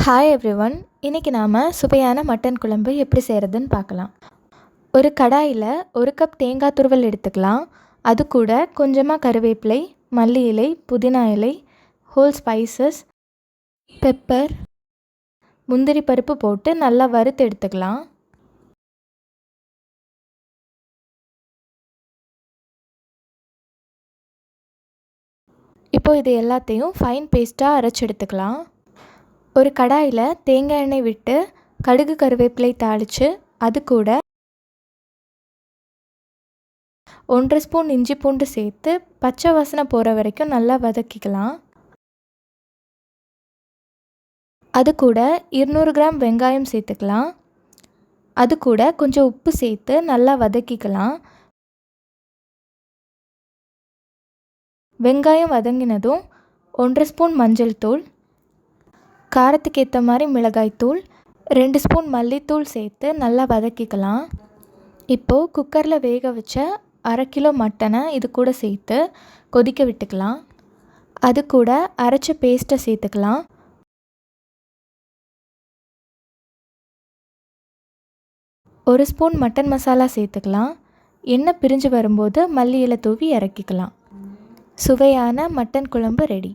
Hi everyone. இன்றைக்கி நாம் சுவையான மட்டன் குழம்பு எப்படி செய்கிறதுன்னு பார்க்கலாம். ஒரு கடாயில் 1 கப் தேங்காய் துருவல் எடுத்துக்கலாம். அது கூட கொஞ்சமாக கருவேப்பிலை, மல்லி இலை, புதினா இலை, ஹோல் ஸ்பைசஸ், பெப்பர், முந்திரி பருப்பு போட்டு நல்லா வறுத்து எடுத்துக்கலாம். இப்போது இது எல்லாத்தையும் ஃபைன் பேஸ்ட்டாக அரைச்சி எடுத்துக்கலாம். ஒரு கடாயில் தேங்காய் எண்ணெய் விட்டு கடுகு கருவேப்பிலை தாளித்து அது கூட 1 ஸ்பூன் இஞ்சி பூண்டு சேர்த்து பச்சை வாசனை போகிற வரைக்கும் நல்லா வதக்கிக்கலாம். அது கூட 200 கிராம் வெங்காயம் சேர்த்துக்கலாம். அது கூட கொஞ்சம் உப்பு சேர்த்து நல்லா வதக்கிக்கலாம். வெங்காயம் வதங்கினதும் 1 ஸ்பூன் மஞ்சள் தூள், காரத்துக்கு ஏற்ற மாதிரி மிளகாய்த்தூள், 2 ஸ்பூன் மல்லித்தூள் சேர்த்து நல்லா வதக்கிக்கலாம். இப்போது குக்கரில் வேக வச்ச 1/2 கிலோ மட்டனை இது கூட சேர்த்து கொதிக்க விட்டுக்கலாம். அது கூட அரைச்ச பேஸ்ட்டை சேர்த்துக்கலாம். ஒரு ஸ்பூன் மட்டன் மசாலா சேர்த்துக்கலாம். எண்ணெய் பிரிஞ்சு வரும்போது மல்லி இலை தூவி இறக்கிக்கலாம். சுவையான மட்டன் குழம்பு ரெடி.